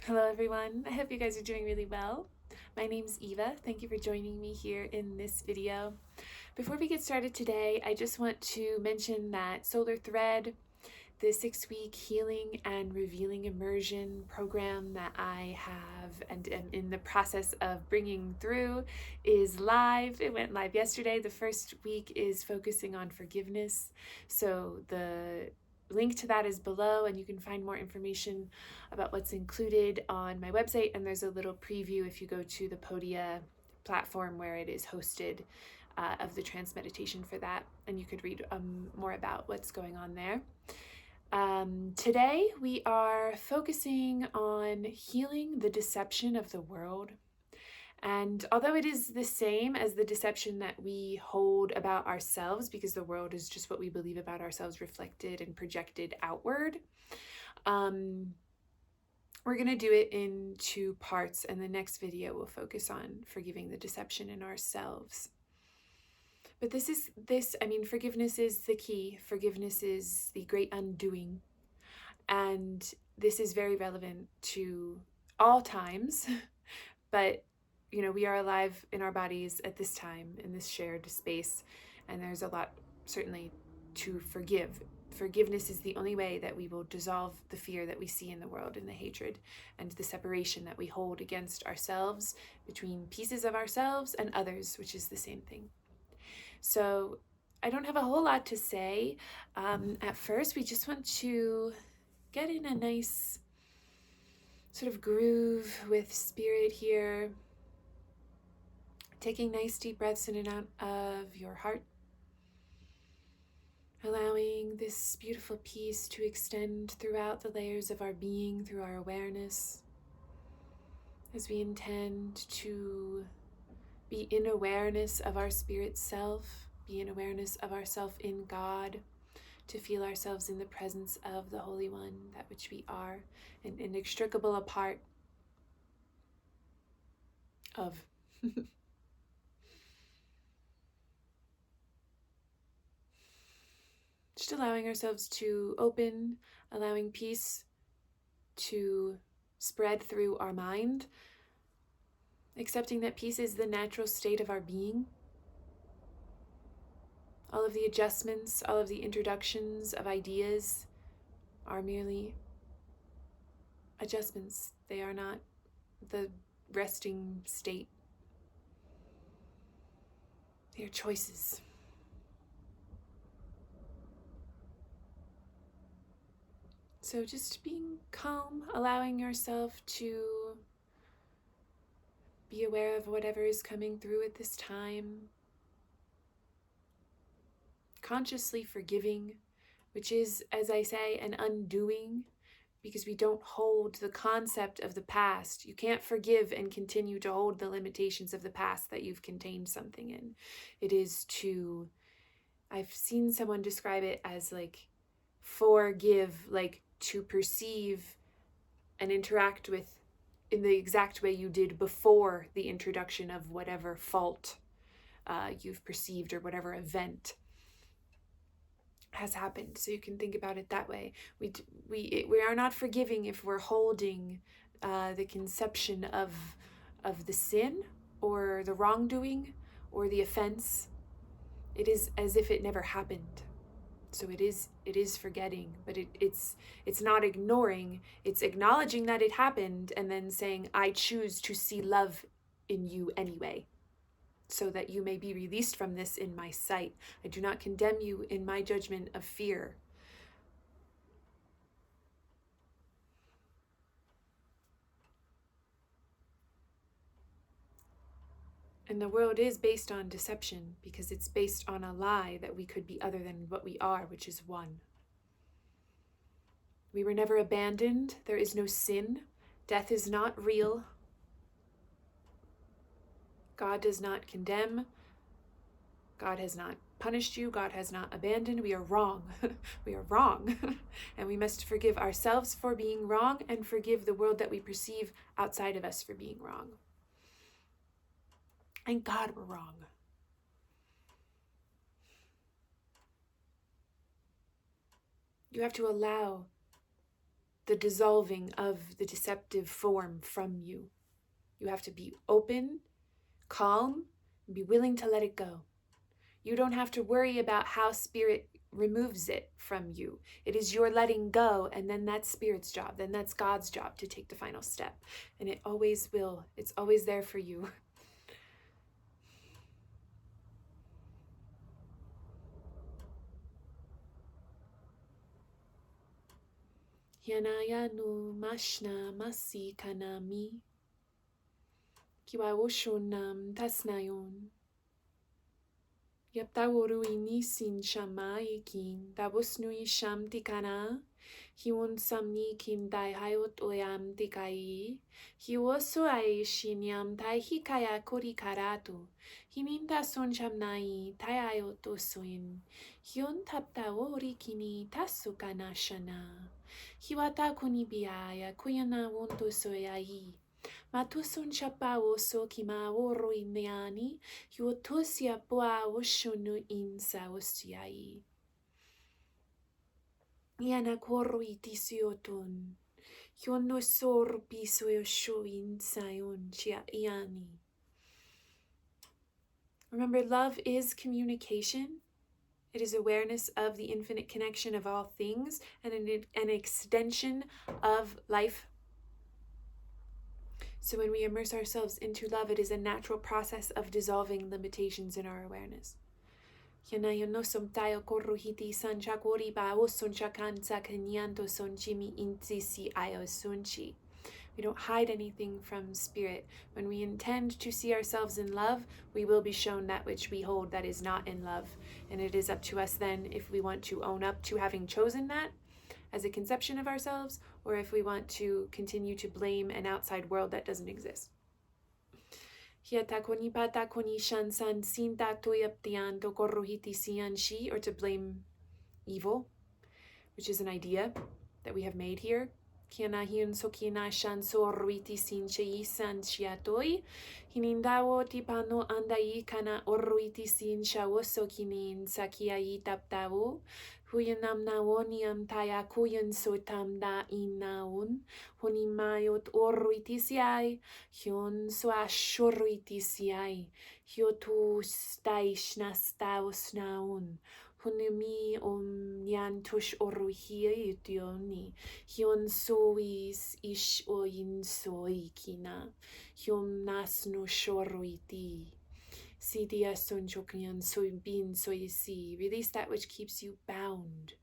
Hello everyone, I hope you guys are doing really well. My name's Eva. Thank you for joining me here in this video. Before we get started today, I just want to mention that Solar Thread, the 6-week healing and revealing immersion program that I have and am in the process of bringing through, is live. It went live yesterday. The first week is focusing on forgiveness. So the link to that is below, and you can find more information about what's included on my website. And there's a little preview if you go to the Podia platform where it is hosted of the trance meditation for that, and you could read more about what's going on there. Today we are focusing on healing the deception of the world. And although it is the same as the deception that we hold about ourselves, because the world is just what we believe about ourselves reflected and projected outward, we're going to do it in two parts, and the next video will focus on forgiving the deception in ourselves. But forgiveness is the key. Forgiveness is the great undoing. And this is very relevant to all times, but we are alive in our bodies at this time, in this shared space, and there's a lot certainly to forgive. Forgiveness is the only way that we will dissolve the fear that we see in the world, and the hatred and the separation that we hold against ourselves, between pieces of ourselves and others, which is the same thing. So I don't have a whole lot to say. At first, we just want to get in a nice sort of groove with spirit here. Taking nice deep breaths in and out of your heart. Allowing this beautiful peace to extend throughout the layers of our being, through our awareness, as we intend to be in awareness of our spirit self, be in awareness of ourself in God, to feel ourselves in the presence of the Holy One, that which we are, an inextricable part of. Just allowing ourselves to open, allowing peace to spread through our mind, accepting that peace is the natural state of our being. All of the adjustments, all of the introductions of ideas are merely adjustments. They are not the resting state. They are choices. So just being calm, allowing yourself to be aware of whatever is coming through at this time. Consciously forgiving, which is, as I say, an undoing, because we don't hold the concept of the past. You can't forgive and continue to hold the limitations of the past that you've contained something in. It is to, I've seen someone describe it as like forgive, like to perceive and interact with in the exact way you did before the introduction of whatever fault you've perceived, or whatever event has happened. So you can think about it that way. We are not forgiving if we're holding the conception of the sin or the wrongdoing or the offense. It is as if it never happened. So it is forgetting, but it's not ignoring. It's acknowledging that it happened and then saying, I choose to see love in you anyway, so that you may be released from this in my sight. I do not condemn you in my judgment of fear. And the world is based on deception, because it's based on a lie that we could be other than what we are, which is one. We were never abandoned. There is no sin. Death is not real. God does not condemn. God has not punished you. God has not abandoned. We are wrong. We are wrong. And we must forgive ourselves for being wrong, and forgive the world that we perceive outside of us for being wrong. And God, we're wrong. You have to allow the dissolving of the deceptive form from you. You have to be open, calm, and be willing to let it go. You don't have to worry about how spirit removes it from you. It is your letting go, and then that's spirit's job. Then that's God's job to take the final step. And it always will. It's always there for you. Yanayanu mashna masi kanami. Kiwaoshonam tasnayon. Yaptaworu inisin shamai kin dabusnui sham tikana. Hiwon samni kin dai hayot oyam tikai. Hiwoso ai shinyam tai hikaya kori karatu. Himinta son shamnai tai ayot osoin. Hion taptawori kini tasukana shana. Hiwata kunibiaya kuyana wonto soyai. Matusun chapao so kima oro ineani, yuotosia poa oshunu insa ostiai. Yana koro itisioton, yono sor piso yosho insayon chia iani. Remember, love is communication. It is awareness of the infinite connection of all things and an extension of life. So when we immerse ourselves into love, it is a natural process of dissolving limitations in our awareness. We don't hide anything from spirit. When we intend to see ourselves in love, we will be shown that which we hold that is not in love. And it is up to us then if we want to own up to having chosen that as a conception of ourselves, or if we want to continue to blame an outside world that doesn't exist. Or to blame evil, which is an idea that we have made here. Hinindawo tipano andai kana orruiti sin shawoso kinin sakiai taptawo. Huyanam nawoniam taya kuyan sotam da inaun. Honimayot orruitisiai. Hion soashorruitisiai. Hiotu staishnastaos naun. Hunimi nyantush oruhiitioni. Hion sois ish oin soikina. Hion nasno shorruiti. Sidia sonchokyan soibin soisi. Release that which keeps you bound.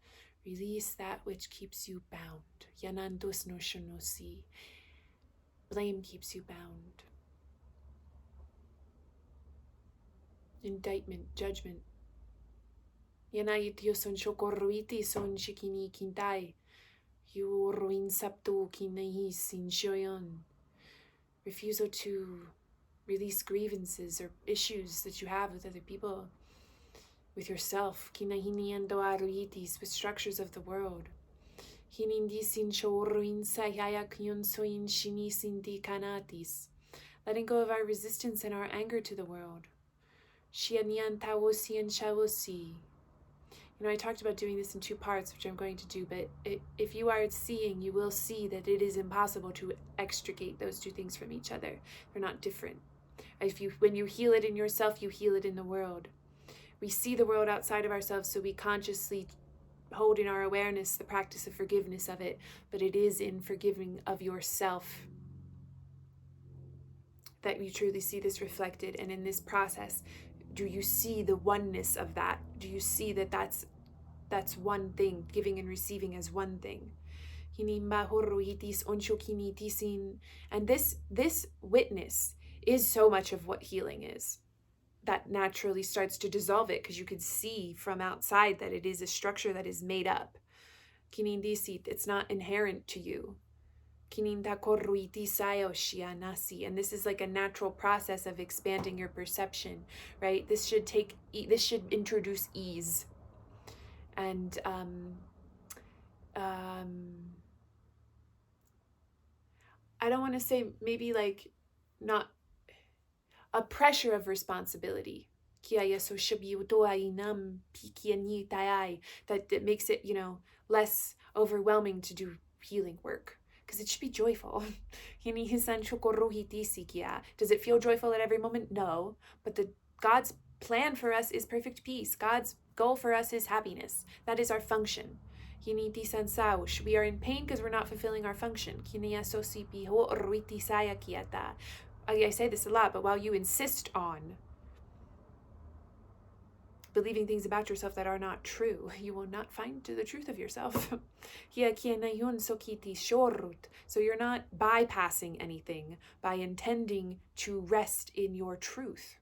Release that which keeps you bound. Yanandos no shonosi. Blame keeps you bound. Indictment, judgment. Yanayitio son chokorruiti son shikini kintai. You ruin saptu kinai sin shoyon. Refusal to release grievances or issues that you have with other people, with yourself, with structures of the world. Letting go of our resistance and our anger to the world. I talked about doing this in 2 parts, which I'm going to do, but if you are seeing, you will see that it is impossible to extricate those 2 things from each other. They're not different. When you heal it in yourself, you heal it in the world. We see the world outside of ourselves, so we consciously hold in our awareness the practice of forgiveness of it, but it is in forgiving of yourself that you truly see this reflected. And in this process, do you see the oneness of that? Do you see that that's one thing, giving and receiving as one thing? And this witness is so much of what healing is. That naturally starts to dissolve it, because you can see from outside that it is a structure that is made up. It's not inherent to you. And this is like a natural process of expanding your perception, right? This should introduce ease. And I don't want to say maybe like not a pressure of responsibility. That makes it, less overwhelming to do healing work, because it should be joyful. Does it feel joyful at every moment? No, but God's plan for us is perfect peace. God's goal for us is happiness. That is our function. We are in pain because we're not fulfilling our function. I say this a lot, but while you insist on believing things about yourself that are not true, you will not find the truth of yourself. So you're not bypassing anything by intending to rest in your truth.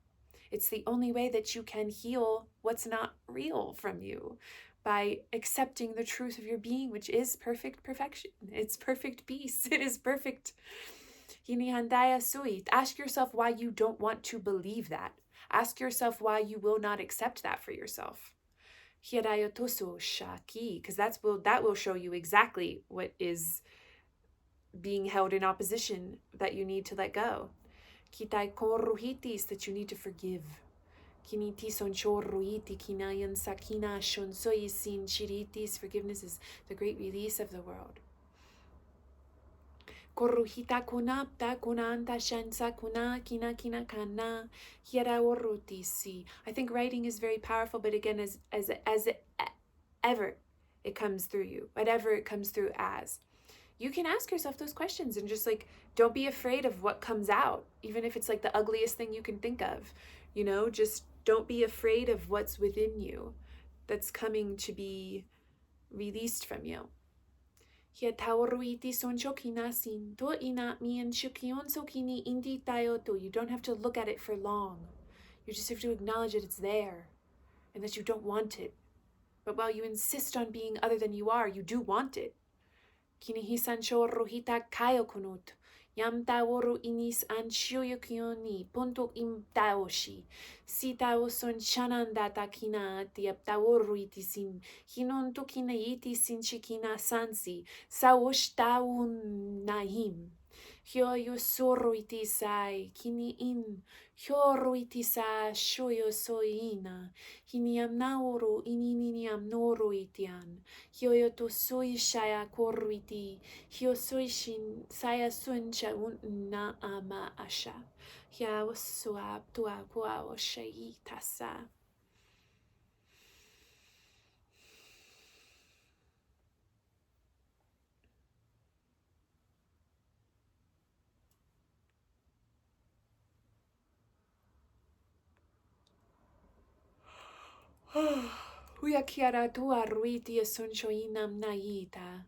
It's the only way that you can heal what's not real from you, by accepting the truth of your being, which is perfect perfection. It's perfect peace. It is perfect. Ask yourself why you don't want to believe that. Ask yourself why you will not accept that for yourself. Because that will show you exactly what is being held in opposition that you need to let go. That you need to forgive. Forgiveness is the great release of the world. I think writing is very powerful, but again, as ever it comes through you, whatever it comes through as, you can ask yourself those questions and just like, don't be afraid of what comes out, even if it's like the ugliest thing you can think of, just don't be afraid of what's within you that's coming to be released from you. You don't have to look at it for long. You just have to acknowledge that it's there and that you don't want it. But while you insist on being other than you are, you do want it. Yam taworu inis anshoyokyoni punto im taoshi. Si tao son shananda takina tiap taworu itisin. Hinon tokina iti sin chikina sansi. Saosh taun nahim. Hyoyo soro itisai. Kini in. Hyoro itisa shoyo soina. Hiniam naoro ininiam noro itian. Hyoyo to soy shaya koruiti. Hyo soy shin saya suncha na ama asha. Hya soab tua kua oshai tasa. Huyakiara tua ruiti asunchoinam naita.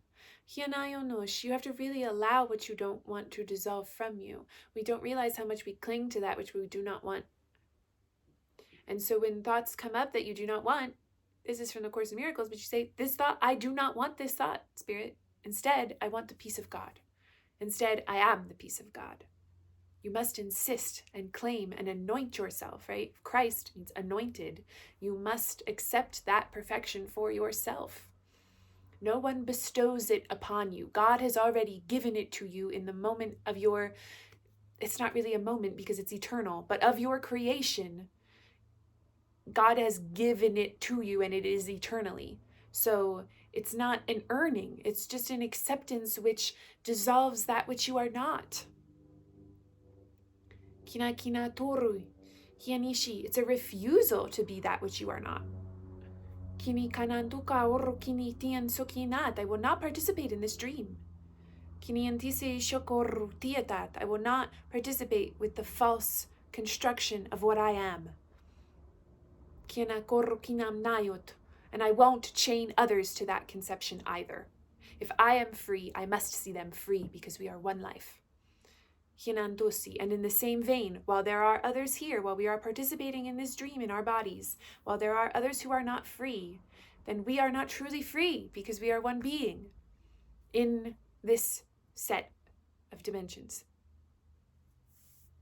You have to really allow what you don't want to dissolve from you. We don't realize how much we cling to that which we do not want. And so when thoughts come up that you do not want, this is from the Course in Miracles, but you say, this thought, I do not want this thought, Spirit. Instead, I want the peace of God. Instead, I am the peace of God. You must insist and claim and anoint yourself, right? Christ means anointed. You must accept that perfection for yourself. No one bestows it upon you. God has already given it to you in the moment of it's not really a moment because it's eternal, but of your creation. God has given it to you and it is eternally. So it's not an earning. It's just an acceptance which dissolves that which you are not. Kina kina toru. Hianishi. It's a refusal to be that which you are not. Kini kananduka oro kini tian sokinat. I will not participate in this dream. Kini antise shokoru tietat. I will not participate with the false construction of what I am. Kina koru kinam nayot. And I won't chain others to that conception either. If I am free, I must see them free because we are one life. And in the same vein, while there are others here, while we are participating in this dream in our bodies, while there are others who are not free, then we are not truly free because we are one being in this set of dimensions.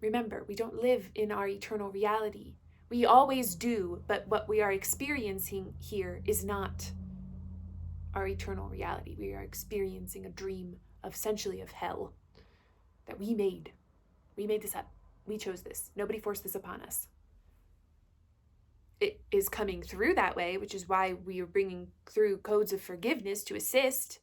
Remember, we don't live in our eternal reality. We always do, but what we are experiencing here is not our eternal reality. We are experiencing a dream essentially of hell that we made. We made this up. We chose this. Nobody forced this upon us. It is coming through that way, which is why we are bringing through codes of forgiveness to assist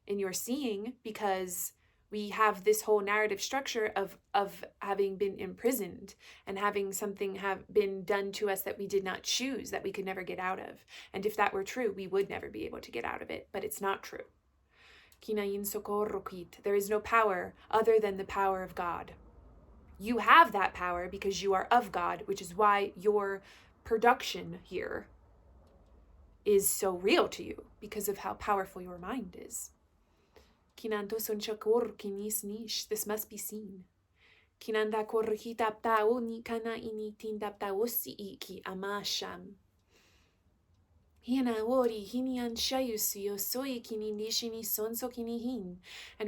in your seeing, because we have this whole narrative structure of having been imprisoned and having something have been done to us that we did not choose, that we could never get out of. And if that were true, we would never be able to get out of it, but it's not true. There is no power other than the power of God. You have that power because you are of God, which is why your production here is so real to you, because of how powerful your mind is. This must be seen. And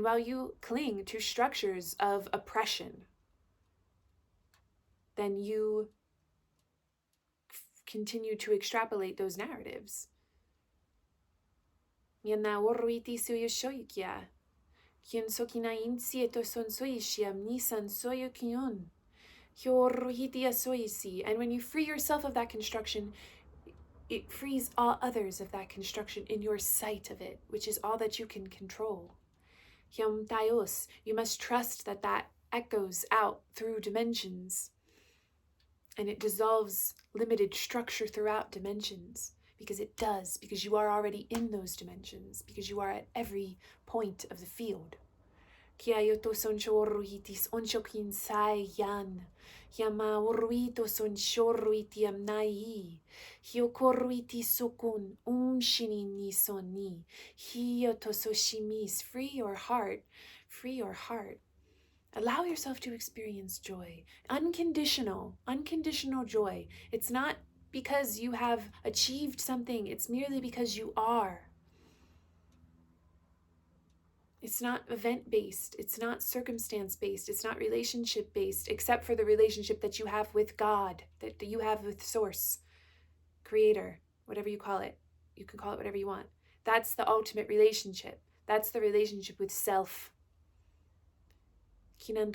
while you cling to structures of oppression, then you continue to extrapolate those narratives. And when you free yourself of that construction, it frees all others of that construction in your sight of it, which is all that you can control. You must trust that that echoes out through dimensions, and it dissolves limited structure throughout dimensions, because it does, because you are already in those dimensions, because you are at every point of the field. Yama uruito son shoruiti amnai. Hiokoruiti sukun shini ni soni. Hiotososhimis. Free your heart. Free your heart. Allow yourself to experience joy. Unconditional joy. It's not because you have achieved something. It's merely because you are. It's not event-based, it's not circumstance-based, it's not relationship-based, except for the relationship that you have with God, that you have with Source, Creator, whatever you call it. You can call it whatever you want. That's the ultimate relationship. That's the relationship with self. And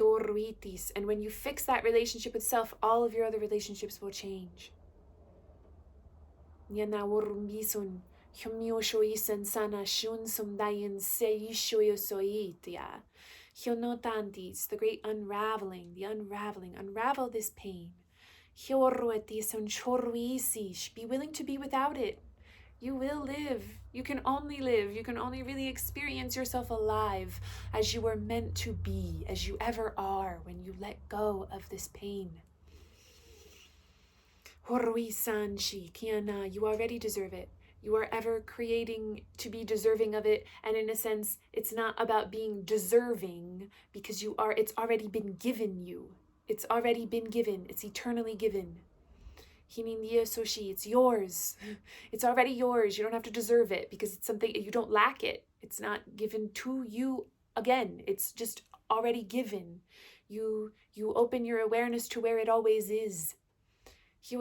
when you fix that relationship with self, all of your other relationships will change. The great unraveling, unravel this pain. Be willing to be without it. You will live. You can only live. You can only really experience yourself alive as you were meant to be, as you ever are, when you let go of this pain. You already deserve it. You are ever creating to be deserving of it, and in a sense, it's not about being deserving, because it's already been given you. It's already been given. It's eternally given. It's yours. It's already yours. You don't have to deserve it, because it's something, you don't lack it. It's not given to you again. It's just already given. You open your awareness to where it always is. And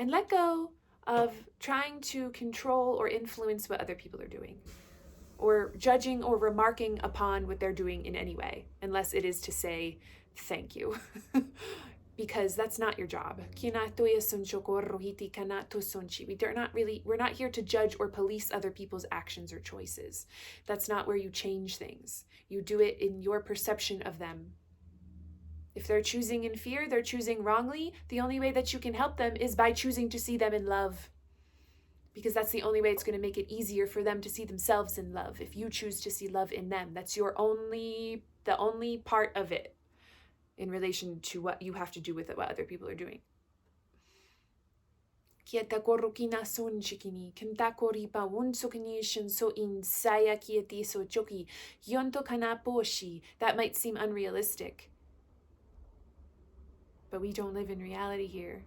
let go of trying to control or influence what other people are doing, or judging or remarking upon what they're doing in any way, unless it is to say thank you. Because that's not your job. We're not here to judge or police other people's actions or choices. That's not where you change things. You do it in your perception of them. If they're choosing in fear, they're choosing wrongly. The only way that you can help them is by choosing to see them in love. Because that's the only way it's going to make it easier for them to see themselves in love. If you choose to see love in them, that's the only part of it in relation to what you have to do with it, what other people are doing. That might seem unrealistic, but we don't live in reality here.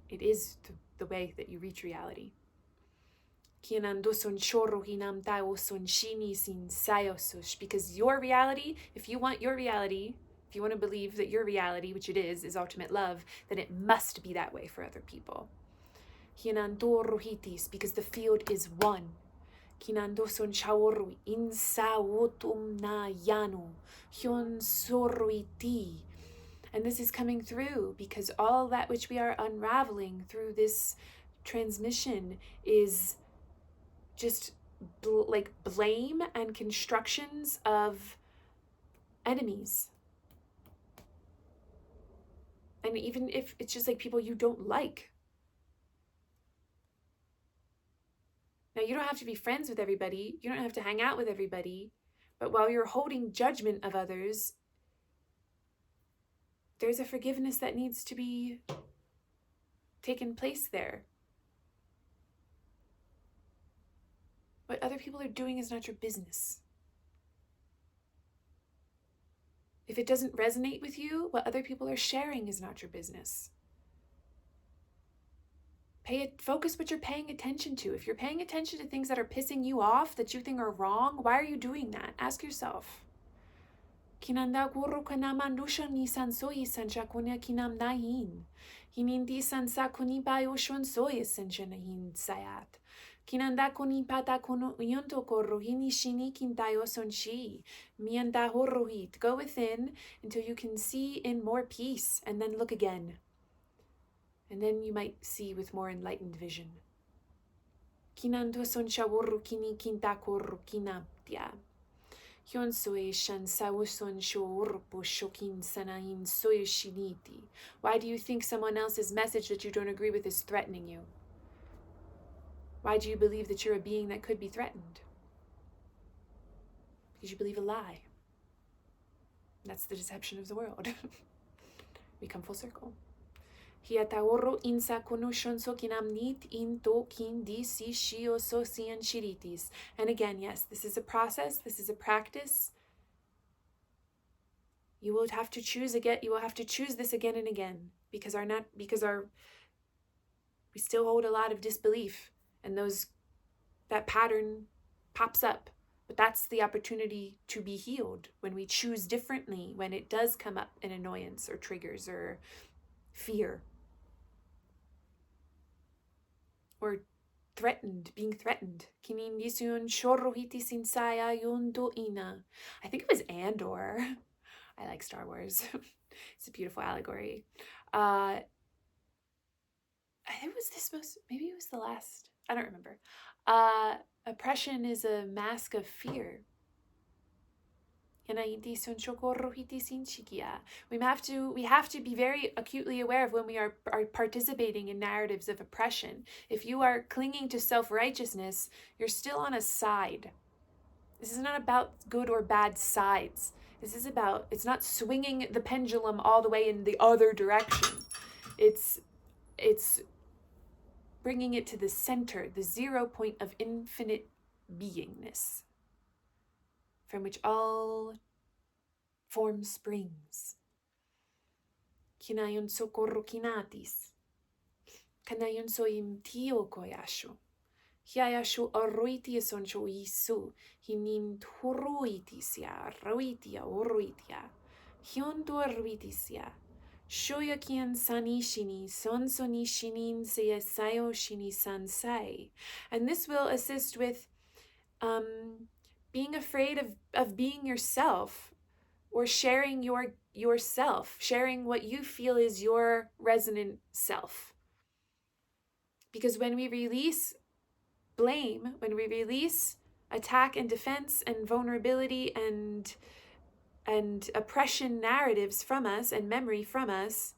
It is the way that you reach reality. Because your reality, if you want your reality, if you want to believe that your reality, which it is ultimate love, then it must be that way for other people. Because the field is one. Kinando son chaworui insa wotum na yanu hyun soruiti. And this is coming through because all that which we are unraveling through this transmission is just like blame and constructions of enemies. And even if it's just like people you don't like. Now, you don't have to be friends with everybody. You don't have to hang out with everybody. But while you're holding judgment of others, there's a forgiveness that needs to be taken place there. What other people are doing is not your business. If it doesn't resonate with you, what other people are sharing is not your business. Focus what you're paying attention to. If you're paying attention to things that are pissing you off, that you think are wrong, why are you doing that? Ask yourself. Kinanda guru kanama nusha ni sansoi sanchakunya kinam nahin. Hinindi sansa kuni bayoshon soye sanchanahin sayat. Kinanda kuni pata kono yonto korrohini shini kintayo sonshi. Mianda horrohit. Go within until you can see in more peace, and then look again. And then you might see with more enlightened vision. Kinando son shaworru kini kinta korru kinaptia. Hyun soe shan sawuson shourpo shokin sanahin soy shiniti. Why do you think someone else's message that you don't agree with is threatening you? Why do you believe that you're a being that could be threatened? Because you believe a lie. That's the deception of the world. We come full circle. Hiataoro insa konushonso kinamnit into kindi si shio so sian shiritis. And again, yes, this is a process, this is a practice. You will have to choose again, you will have to choose this again and again, because we still hold a lot of disbelief, and that pattern pops up. But that's the opportunity to be healed when we choose differently, when it does come up an annoyance or triggers or fear. Or being threatened. I think it was Andor. I like Star Wars. It's a beautiful allegory. I think it was maybe it was the last. I don't remember. Oppression is a mask of fear. We have to be very acutely aware of when we are participating in narratives of oppression. If you are clinging to self-righteousness, you're still on a side. This is not about good or bad sides. It's not swinging the pendulum all the way in the other direction. It's bringing it to the center, the 0 point of infinite beingness, from which all form springs. Kinayon socorro kinatis. Kanayon so imtio koyasho. Hiayasho arroitia soncho isu. Hinin turuitisia, roitia, oroitia. Hionto arruitisia. Shoya kian sanishini, sonsoni shinin seyasayo shini sansai. And this will assist with being afraid of being yourself, or sharing yourself, sharing what you feel is your resonant self. Because when we release blame, when we release attack and defense and vulnerability and oppression narratives from us and memory from us,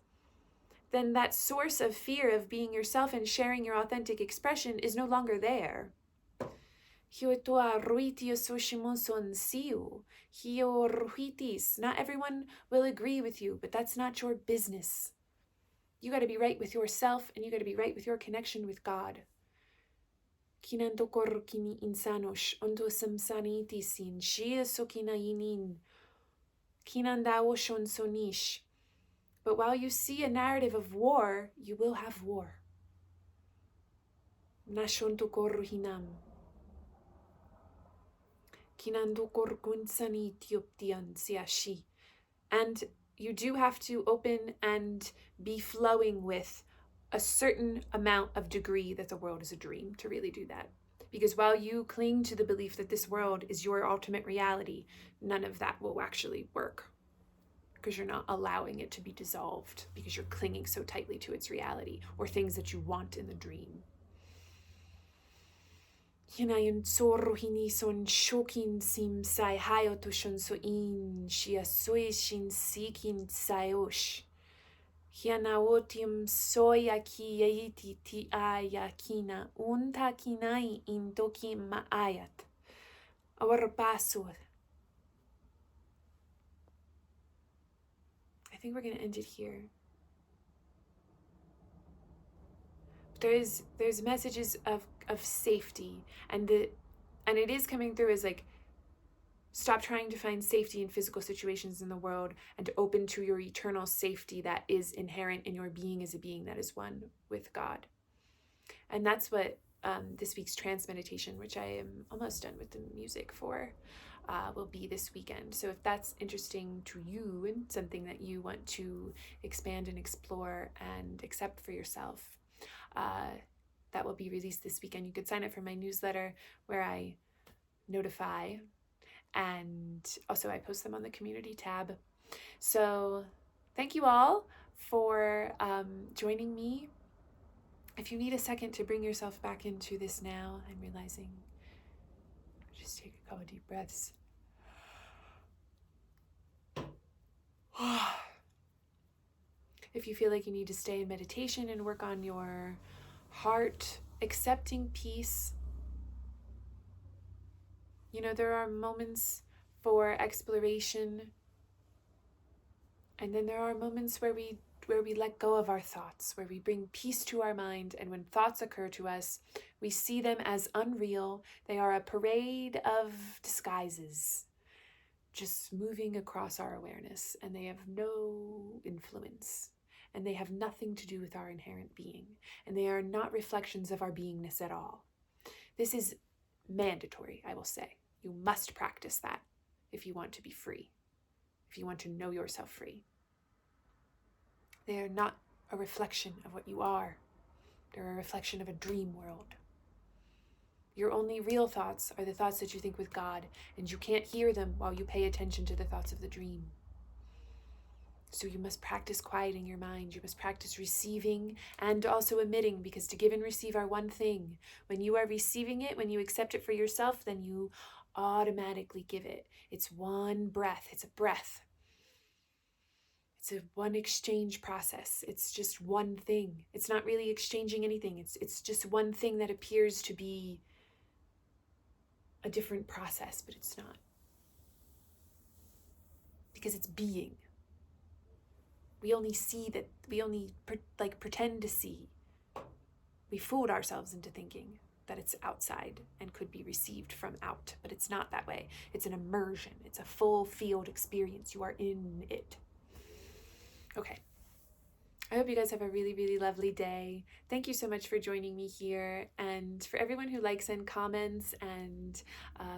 then that source of fear of being yourself and sharing your authentic expression is no longer there. Not everyone will agree with you, but that's not your business. You got to be right with yourself, and you got to be right with your connection with God. But while you see a narrative of war, you will have war. And you do have to open and be flowing with a certain amount of degree that the world is a dream to really do that. Because while you cling to the belief that this world is your ultimate reality, none of that will actually work. Because you're not allowing it to be dissolved, because you're clinging so tightly to its reality or things that you want in the dream. Hinayon sorrohini son shokin sim sai hayotushon so in shia soishin sikin sayosh. Hianaotium soyaki yaiti ti ayakina unta kinai intoki maayat. Our password. I think we're going to end it here. There's messages of safety, and it is coming through as like, stop trying to find safety in physical situations in the world and open to your eternal safety that is inherent in your being as a being that is one with God. And that's what this week's trance meditation, which I am almost done with the music for, will be this weekend. So if that's interesting to you and something that you want to expand and explore and accept for yourself, that will be released this weekend. You could sign up for my newsletter where I notify, and also I post them on the community tab. So thank you all for joining me. If you need a second to bring yourself back into this now, I'm realizing, just take a couple deep breaths. If you feel like you need to stay in meditation and work on your heart, accepting peace, you know, there are moments for exploration, and then there are moments where we let go of our thoughts, where we bring peace to our mind, and when thoughts occur to us, we see them as unreal. They are a parade of disguises, just moving across our awareness, and they have no influence, and they have nothing to do with our inherent being, and they are not reflections of our beingness at all. This is mandatory, I will say. You must practice that if you want to be free, if you want to know yourself free. They are not a reflection of what you are. They're a reflection of a dream world. Your only real thoughts are the thoughts that you think with God, and you can't hear them while you pay attention to the thoughts of the dream. So you must practice quieting your mind. You must practice receiving and also emitting, because to give and receive are one thing. When you are receiving it, when you accept it for yourself, then you automatically give it. It's one breath. It's a breath. It's a one exchange process. It's just one thing. It's not really exchanging anything. It's just one thing that appears to be a different process, but it's not. Because it's being. We only see that, we only pretend to see. We fooled ourselves into thinking that it's outside and could be received from out, but it's not that way. It's an immersion. It's a full field experience. You are in it. Okay. I hope you guys have a really, really lovely day. Thank you so much for joining me here. And for everyone who likes and comments and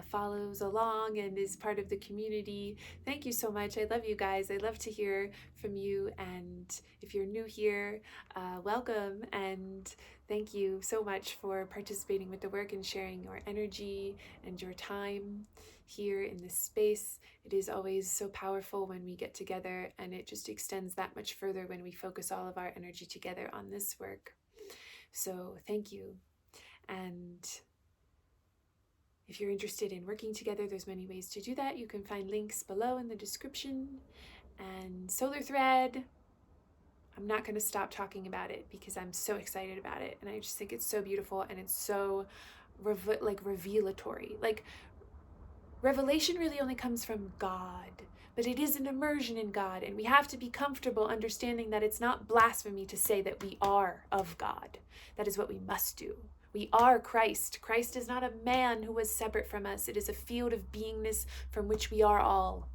follows along and is part of the community, thank you so much. I love you guys. I love to hear from you. And if you're new here, welcome. And thank you so much for participating with the work and sharing your energy and your time here in this space. It is always so powerful when we get together, and it just extends that much further when we focus all of our energy together on this work. So thank you. And if you're interested in working together, there's many ways to do that. You can find links below in the description. And Solar Thread, I'm not going to stop talking about it because I'm so excited about it, and I just think it's so beautiful, and it's so revelatory. Revelation really only comes from God, but it is an immersion in God, and we have to be comfortable understanding that it's not blasphemy to say that we are of God. That is what we must do. We are Christ. Christ is not a man who was separate from us. It is a field of beingness from which we are all,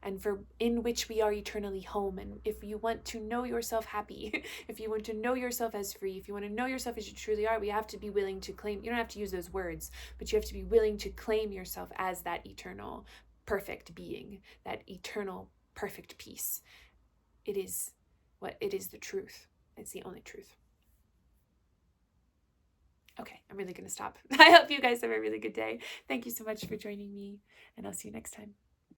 and in which we are eternally home. And if you want to know yourself happy, if you want to know yourself as free, if you want to know yourself as you truly are, we have to be willing to claim, you don't have to use those words, but you have to be willing to claim yourself as that eternal, perfect being, that eternal, perfect peace. It is the truth. It's the only truth. Okay, I'm really going to stop. I hope you guys have a really good day. Thank you so much for joining me, and I'll see you next time.